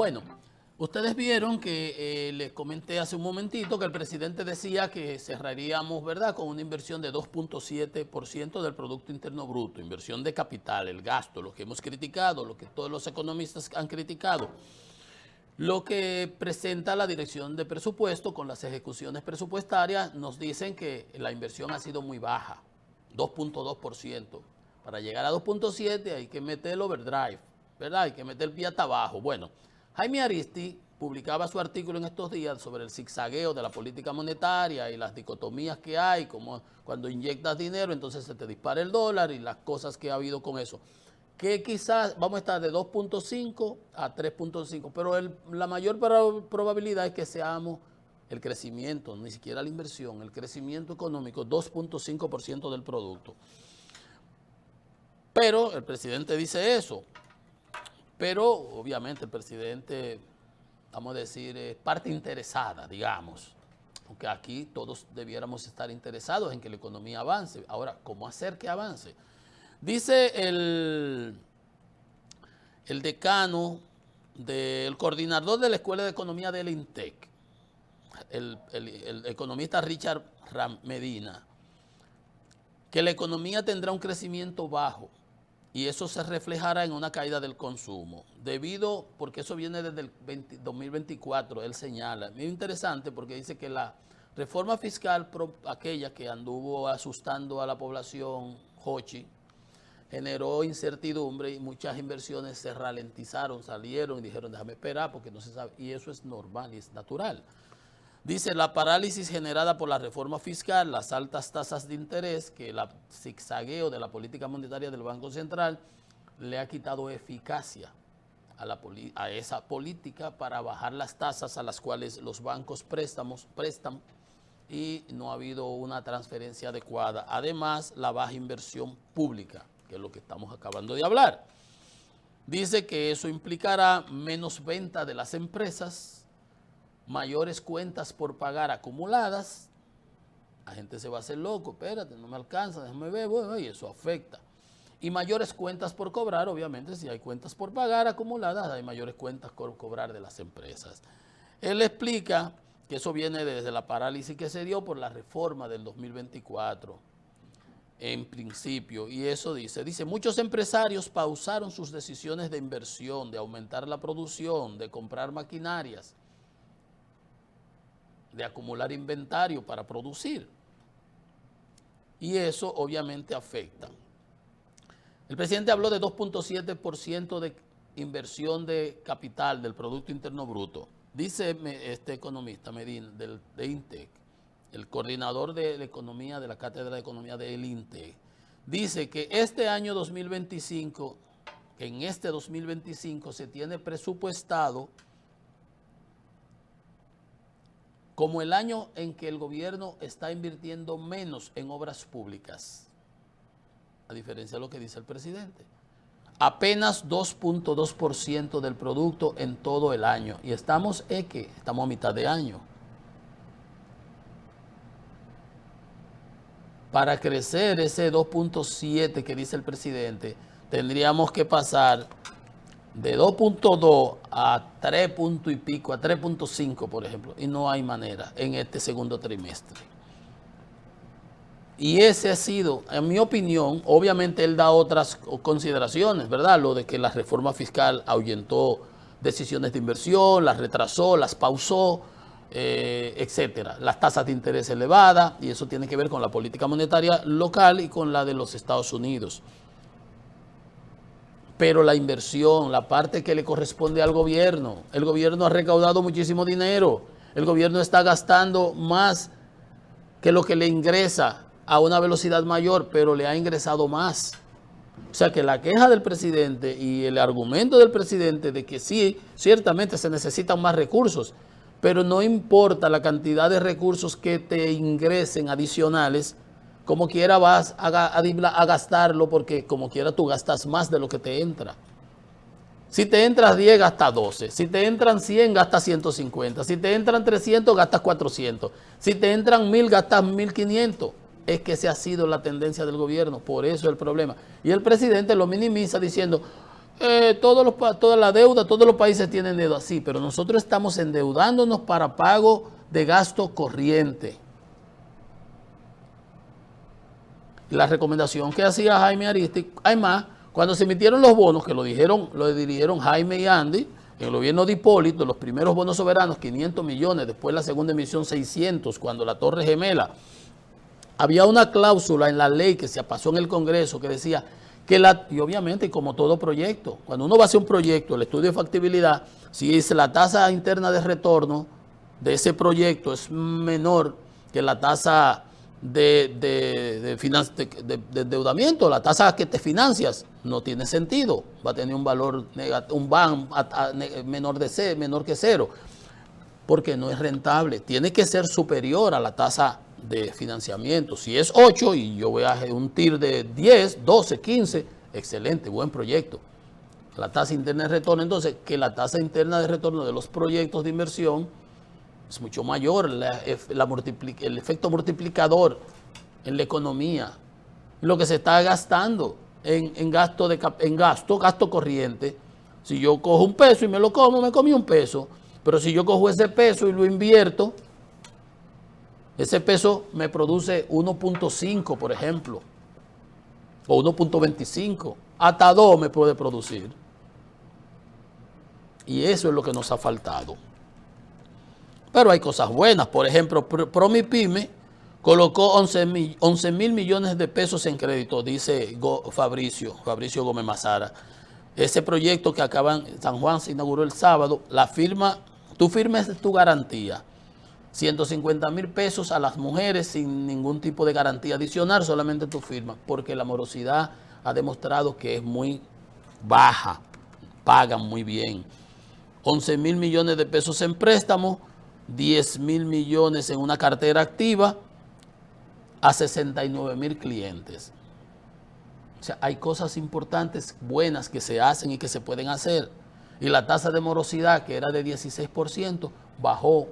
Bueno, ustedes vieron que les comenté hace un momentito que el presidente decía que cerraríamos, ¿verdad?, con una inversión de 2.7% del Producto Interno Bruto, inversión de capital, el gasto, lo que hemos criticado, lo que todos los economistas han criticado. Lo que presenta la Dirección de Presupuesto con las ejecuciones presupuestarias nos dicen que la inversión ha sido muy baja, 2.2%. Para llegar a 2.7 hay que meter el overdrive, ¿verdad? Hay que meter el pie hasta abajo. Bueno, Jaime Aristi publicaba su artículo en estos días sobre el zigzagueo de la política monetaria y las dicotomías que hay, como cuando inyectas dinero entonces se te dispara el dólar y las cosas que ha habido con eso. Que quizás vamos a estar de 2.5 a 3.5, pero la mayor probabilidad es que seamos el crecimiento, ni siquiera la inversión, el crecimiento económico, 2.5% del producto. Pero el presidente dice eso, pero obviamente el presidente, vamos a decir, es parte interesada, digamos, porque aquí todos debiéramos estar interesados en que la economía avance. Ahora, ¿cómo hacer que avance? Dice el decano, el coordinador de la Escuela de Economía del INTEC, el economista Richard Medina, que la economía tendrá un crecimiento bajo y eso se reflejará en una caída del consumo, porque eso viene desde el 2024, él señala. Muy interesante porque dice que la reforma fiscal, aquella que anduvo asustando a la población, Hochi, generó incertidumbre y muchas inversiones se ralentizaron, salieron y dijeron déjame esperar porque no se sabe, y eso es normal y es natural. Dice la parálisis generada por la reforma fiscal, las altas tasas de interés, que el zigzagueo de la política monetaria del Banco Central le ha quitado eficacia a esa política para bajar las tasas a las cuales los bancos prestan y no ha habido una transferencia adecuada. Además, la baja inversión pública, que es lo que estamos acabando de hablar. Dice que eso implicará menos venta de las empresas, mayores cuentas por pagar acumuladas. La gente se va a hacer loco, espérate, no me alcanza, déjame ver, bueno, y eso afecta. Y mayores cuentas por cobrar, obviamente, si hay cuentas por pagar acumuladas, hay mayores cuentas por cobrar de las empresas. Él explica que eso viene desde la parálisis que se dio por la reforma del 2024, en principio, y eso dice, muchos empresarios pausaron sus decisiones de inversión, de aumentar la producción, de comprar maquinarias, de acumular inventario para producir. Y eso obviamente afecta. El presidente habló de 2.7% de inversión de capital del Producto Interno Bruto. Dice este economista Medina de INTEC, el coordinador de la economía de la Cátedra de Economía del INTEC, dice que este año 2025, que en este 2025 se tiene presupuestado como el año en que el gobierno está invirtiendo menos en obras públicas, a diferencia de lo que dice el presidente. Apenas 2.2% del producto en todo el año. Y estamos a mitad de año. Para crecer ese 2.7 que dice el presidente, tendríamos que pasar de 2.2 a 3 puntos y pico, a 3.5 por ejemplo, y no hay manera en este segundo trimestre. Y ese ha sido, en mi opinión, obviamente él da otras consideraciones, ¿verdad? Lo de que la reforma fiscal ahuyentó decisiones de inversión, las retrasó, las pausó, etcétera. Las tasas de interés elevadas, y eso tiene que ver con la política monetaria local y con la de los Estados Unidos. Pero la inversión, la parte que le corresponde al gobierno, el gobierno ha recaudado muchísimo dinero, el gobierno está gastando más que lo que le ingresa a una velocidad mayor, pero le ha ingresado más. O sea que la queja del presidente y el argumento del presidente de que sí, ciertamente se necesitan más recursos, pero no importa la cantidad de recursos que te ingresen adicionales, como quiera vas a gastarlo, porque como quiera tú gastas más de lo que te entra. Si te entras 10, gastas 12. Si te entran 100, gastas 150. Si te entran 300, gastas 400. Si te entran 1000, gastas 1500. Es que esa ha sido la tendencia del gobierno, por eso es el problema. Y el presidente lo minimiza diciendo, toda la deuda, todos los países tienen deuda, sí, pero nosotros estamos endeudándonos para pago de gasto corriente. La recomendación que hacía Jaime Aristi, además, cuando se emitieron los bonos, que lo dirigieron Jaime y Andy, en el gobierno de Hipólito, los primeros bonos soberanos, 500 millones, después la segunda emisión 600, cuando la Torre Gemela, había una cláusula en la ley que se pasó en el Congreso que decía que y obviamente como todo proyecto, cuando uno va a hacer un proyecto, el estudio de factibilidad, si es la tasa interna de retorno de ese proyecto es menor que la tasa de endeudamiento, la tasa que te financias, no tiene sentido, va a tener un valor menor que cero, porque no es rentable, tiene que ser superior a la tasa de financiamiento. Si es 8 y yo voy a hacer un TIR de 10, 12, 15, excelente, buen proyecto. La tasa interna de retorno, entonces, que la tasa interna de retorno de los proyectos de inversión es mucho mayor, el efecto multiplicador en la economía, lo que se está gastando en gasto corriente. Si yo cojo un peso y me lo como, me comí un peso, pero si yo cojo ese peso y lo invierto, ese peso me produce 1.5, por ejemplo, o 1.25, hasta 2 me puede producir. Y eso es lo que nos ha faltado. Pero hay cosas buenas. Por ejemplo, Promipyme colocó 11 mil millones de pesos en crédito, dice Fabricio Gómez Mazara. Ese proyecto que acaba en San Juan se inauguró el sábado. Tú firmes tu garantía. 150,000 pesos a las mujeres sin ningún tipo de garantía adicional, solamente tu firma, porque la morosidad ha demostrado que es muy baja, pagan muy bien. 11 mil millones de pesos en préstamos, 10 mil millones en una cartera activa a 69,000 clientes. O sea, hay cosas importantes, buenas que se hacen y que se pueden hacer. Y la tasa de morosidad, que era de 16%, bajó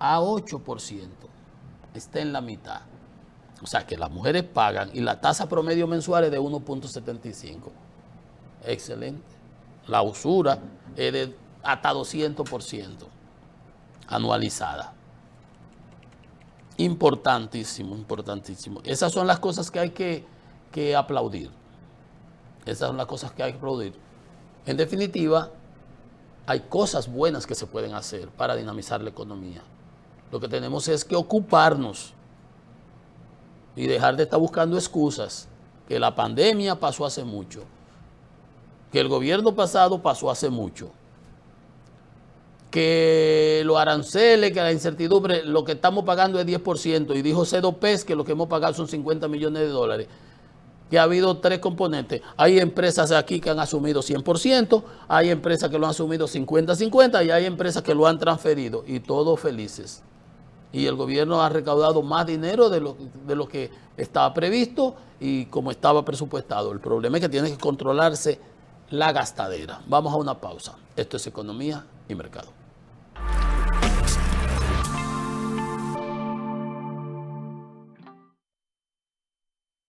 a 8%, está en la mitad. O sea que las mujeres pagan y la tasa promedio mensual es de 1.75. Excelente. La usura es de hasta 200% anualizada. Importantísimo, importantísimo. Esas son las cosas que hay que aplaudir. Esas son las cosas que hay que aplaudir. En definitiva, hay cosas buenas que se pueden hacer para dinamizar la economía. Lo que tenemos es que ocuparnos y dejar de estar buscando excusas, que la pandemia pasó hace mucho, que el gobierno pasado pasó hace mucho, que los aranceles, que la incertidumbre, lo que estamos pagando es 10%, y dijo Cedopes que lo que hemos pagado son 50 millones de dólares, que ha habido 3 componentes. Hay empresas aquí que han asumido 100%, hay empresas que lo han asumido 50-50 y hay empresas que lo han transferido, y todos felices. Y el gobierno ha recaudado más dinero de lo que estaba previsto y como estaba presupuestado. El problema es que tiene que controlarse la gastadera. Vamos a una pausa. Esto es Economía y Mercado.